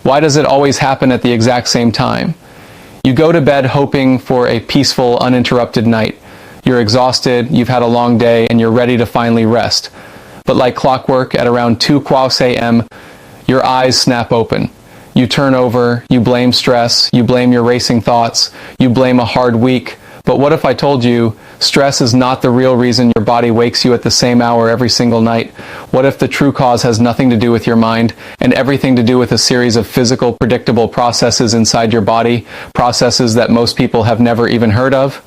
Why does it always happen at the exact same time? You go to bed hoping for a peaceful, uninterrupted night. You're exhausted, you've had a long day, and you're ready to finally rest. But like clockwork, at around 2:00 a.m., your eyes snap open. You turn over, you blame stress, you blame your racing thoughts, you blame a hard week. But what if I told you stress is not the real reason your body wakes you at the same hour every single night? What if the true cause has nothing to do with your mind and everything to do with a series of physical, predictable processes inside your body, processes that most people have never even heard of?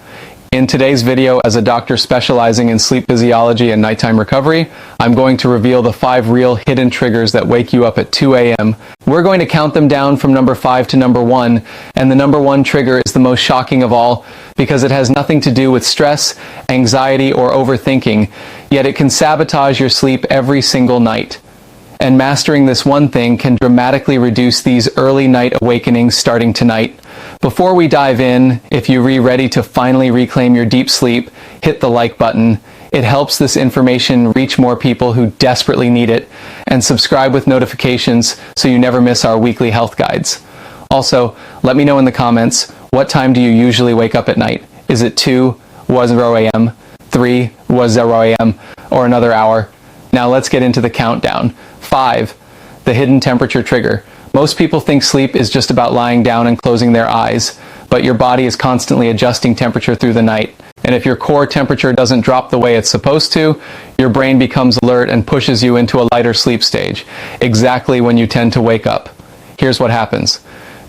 In today's video, as a doctor specializing in sleep physiology and nighttime recovery, I'm going to reveal the 5 real hidden triggers that wake you up at 2 a.m. We're going to count them down from number 5 to number 1, and the number 1 trigger is the most shocking of all because it has nothing to do with stress, anxiety, or overthinking, yet it can sabotage your sleep every single night. And mastering this one thing can dramatically reduce these early night awakenings starting tonight. Before we dive in, if you're ready to finally reclaim your deep sleep, hit the like button. It helps this information reach more people who desperately need it, and subscribe with notifications so you never miss our weekly health guides. Also, let me know in the comments, what time do you usually wake up at night? Is it 2:00 a.m., 3:00 a.m., or another hour? Now let's get into the countdown. 5. The hidden temperature trigger. Most people think sleep is just about lying down and closing their eyes, but your body is constantly adjusting temperature through the night. And if your core temperature doesn't drop the way it's supposed to, your brain becomes alert and pushes you into a lighter sleep stage, exactly when you tend to wake up. Here's what happens.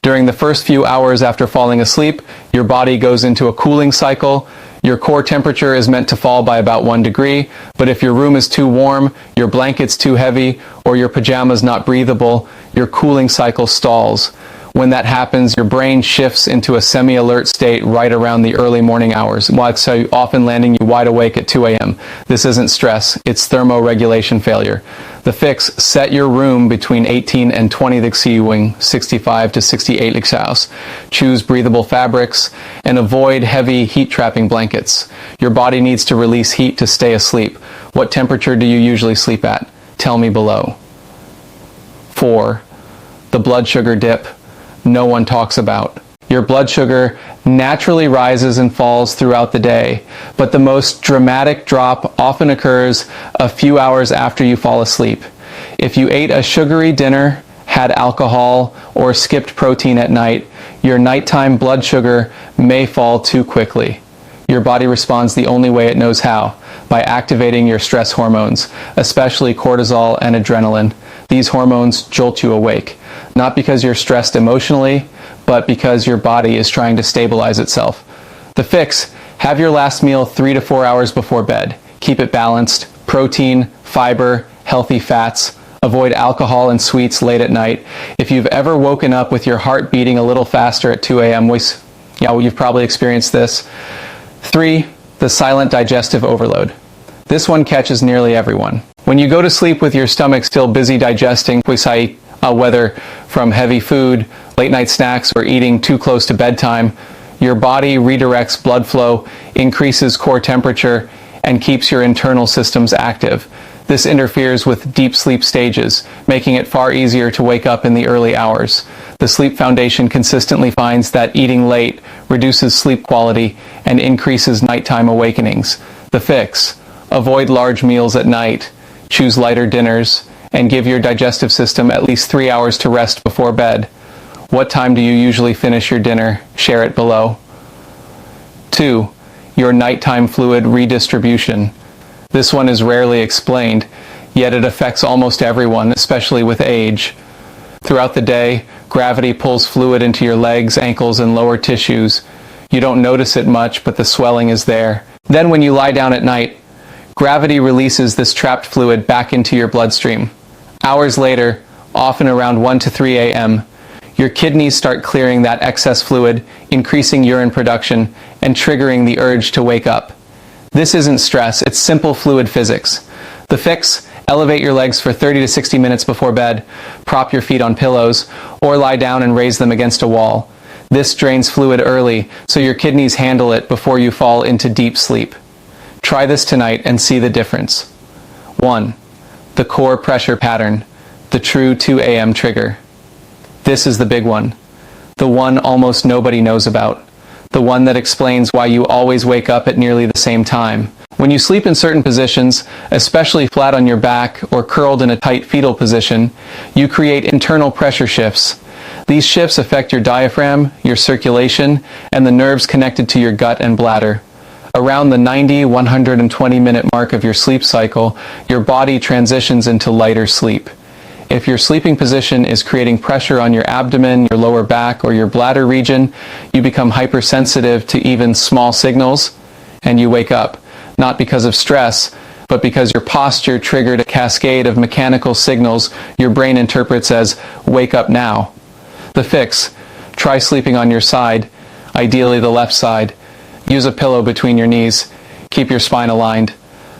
During the first few hours after falling asleep, your body goes into a cooling cycle. Your core temperature is meant to fall by about 1 degree, but if your room is too warm, your blanket's too heavy, or your pajamas not breathable, your cooling cycle stalls. When that happens, your brain shifts into a semi-alert state right around the early morning hours, so often landing you wide awake at 2 a.m. This isn't stress, it's thermoregulation failure. The fix: set your room between 18 and 20 grader, 65 to 68 grader. Choose breathable fabrics and avoid heavy heat-trapping blankets. Your body needs to release heat to stay asleep. What temperature do you usually sleep at? Tell me below. 4. The blood sugar dip no one talks about. Your blood sugar naturally rises and falls throughout the day, but the most dramatic drop often occurs a few hours after you fall asleep. If you ate a sugary dinner, had alcohol, or skipped protein at night, your nighttime blood sugar may fall too quickly. Your body responds the only way it knows how, by activating your stress hormones, especially cortisol and adrenaline. These hormones jolt you awake, not because you're stressed emotionally, but because your body is trying to stabilize itself. The fix: have your last meal 3 to 4 hours before bed. Keep it balanced: protein, fiber, healthy fats. Avoid alcohol and sweets late at night. If you've ever woken up with your heart beating a little faster at 2 a.m., you've probably experienced this. 3. The silent digestive overload. This one catches nearly everyone. When you go to sleep with your stomach still busy digesting, whether from heavy food, late night snacks, or eating too close to bedtime, your body redirects blood flow, increases core temperature, and keeps your internal systems active. This interferes with deep sleep stages, making it far easier to wake up in the early hours. The Sleep Foundation consistently finds that eating late reduces sleep quality and increases nighttime awakenings. The fix: avoid large meals at night, choose lighter dinners, and give your digestive system at least 3 hours to rest before bed. What time do you usually finish your dinner? Share it below. 2. Your nighttime fluid redistribution. This one is rarely explained, yet it affects almost everyone, especially with age. Throughout the day, gravity pulls fluid into your legs, ankles, and lower tissues. You don't notice it much, but the swelling is there. Then when you lie down at night, gravity releases this trapped fluid back into your bloodstream. Hours later, often around 1 to 3 a.m., your kidneys start clearing that excess fluid, increasing urine production, and triggering the urge to wake up. This isn't stress, it's simple fluid physics. The fix: elevate your legs for 30 to 60 minutes before bed, prop your feet on pillows, or lie down and raise them against a wall. This drains fluid early, so your kidneys handle it before you fall into deep sleep. Try this tonight and see the difference. 1. The core pressure pattern, the true 2 a.m. trigger. This is the big one. The one almost nobody knows about. The one that explains why you always wake up at nearly the same time. When you sleep in certain positions, especially flat on your back or curled in a tight fetal position, you create internal pressure shifts. These shifts affect your diaphragm, your circulation, and the nerves connected to your gut and bladder. Around the 90-120 minute mark of your sleep cycle, your body transitions into lighter sleep. If your sleeping position is creating pressure on your abdomen, your lower back, or your bladder region, you become hypersensitive to even small signals, and you wake up, not because of stress, but because your posture triggered a cascade of mechanical signals your brain interprets as "wake up now." The fix: try sleeping on your side, ideally the left side. Use a pillow between your knees. Keep your spine aligned.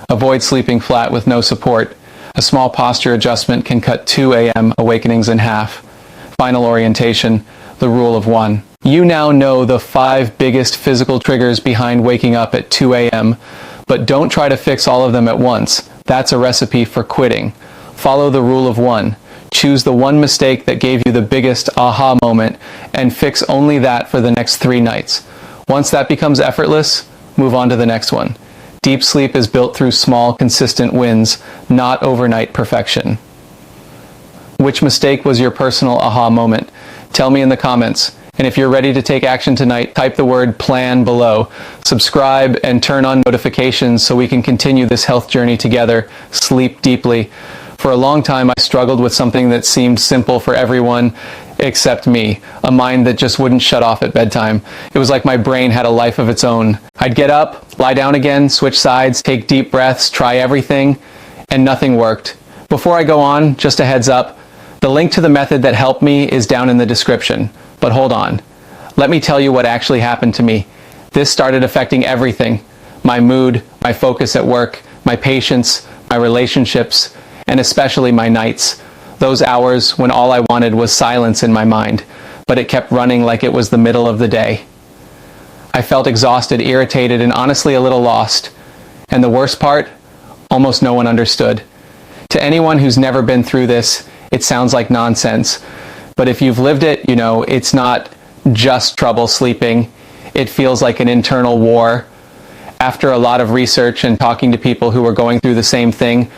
Avoid sleeping flat with no support. A small posture adjustment can cut 2 a.m. awakenings in half. Final orientation: the rule of one. You now know the 5 biggest physical triggers behind waking up at 2 a.m., but don't try to fix all of them at once. That's a recipe for quitting. Follow the rule of one. Choose the one mistake that gave you the biggest aha moment and fix only that for the next 3 nights. Once that becomes effortless, move on to the next one. Deep sleep is built through small, consistent wins, not overnight perfection. Which mistake was your personal aha moment? Tell me in the comments. And if you're ready to take action tonight, type the word PLAN below. Subscribe and turn on notifications so we can continue this health journey together. Sleep deeply. For a long time, I struggled with something that seemed simple for everyone except me, a mind that just wouldn't shut off at bedtime. It was like my brain had a life of its own. I'd get up, lie down again, switch sides, take deep breaths, try everything, and nothing worked. Before I go on, just a heads up, the link to the method that helped me is down in the description. But hold on. Let me tell you what actually happened to me. This started affecting everything: my mood, my focus at work, my patience, my relationships, and especially my nights. Those hours when all I wanted was silence in my mind, but it kept running like it was the middle of the day. I felt exhausted, irritated, and honestly a little lost. And the worst part? Almost no one understood. To anyone who's never been through this, it sounds like nonsense. But if you've lived it, you know it's not just trouble sleeping. It feels like an internal war. After a lot of research and talking to people who were going through the same thing,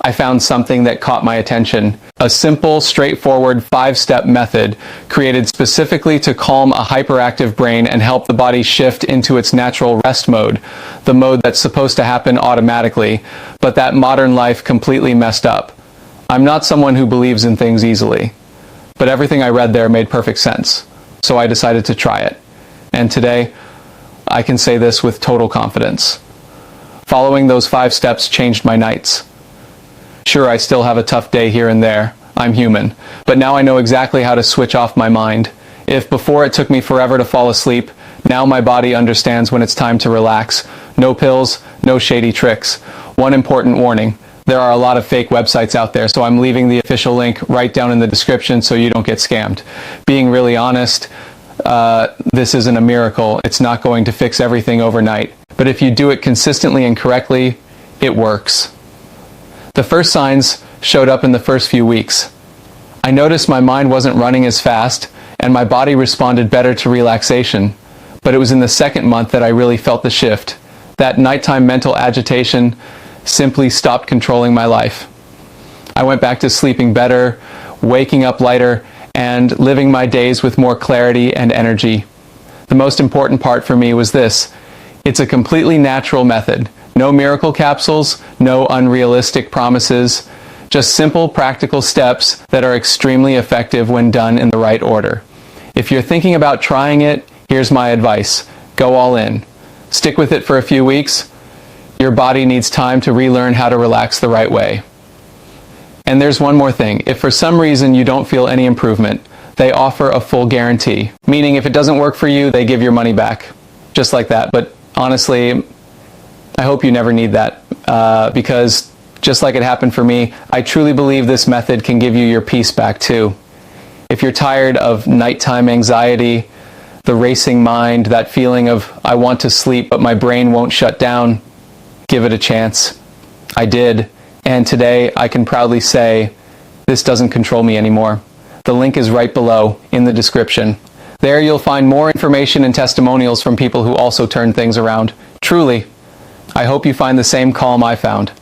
I found something that caught my attention. A simple, straightforward 5-step method created specifically to calm a hyperactive brain and help the body shift into its natural rest mode, the mode that's supposed to happen automatically, but that modern life completely messed up. I'm not someone who believes in things easily, but everything I read there made perfect sense, so I decided to try it. And today, I can say this with total confidence. Following those 5 steps changed my nights. Sure, I still have a tough day here and there. I'm human. But now I know exactly how to switch off my mind. If before it took me forever to fall asleep, now my body understands when it's time to relax. No pills, no shady tricks. One important warning: there are a lot of fake websites out there, so I'm leaving the official link right down in the description so you don't get scammed. Being really honest, this isn't a miracle. It's not going to fix everything overnight. But if you do it consistently and correctly, it works. The first signs showed up in the first few weeks. I noticed my mind wasn't running as fast, and my body responded better to relaxation. But it was in the second month that I really felt the shift. That nighttime mental agitation simply stopped controlling my life. I went back to sleeping better, waking up lighter, and living my days with more clarity and energy. The most important part for me was this: it's a completely natural method. No miracle capsules, no unrealistic promises, just simple, practical steps that are extremely effective when done in the right order. If you're thinking about trying it, here's my advice: go all in. Stick with it for a few weeks. Your body needs time to relearn how to relax the right way. And there's one more thing. If for some reason you don't feel any improvement, they offer a full guarantee. Meaning if it doesn't work for you, they give your money back. Just like that. But honestly, I hope you never need that, because just like it happened for me, I truly believe this method can give you your peace back too. If you're tired of nighttime anxiety, the racing mind, that feeling of I want to sleep but my brain won't shut down, give it a chance. I did, and today I can proudly say this doesn't control me anymore. The link is right below in the description. There you'll find more information and testimonials from people who also turned things around. Truly, I hope you find the same calm I found.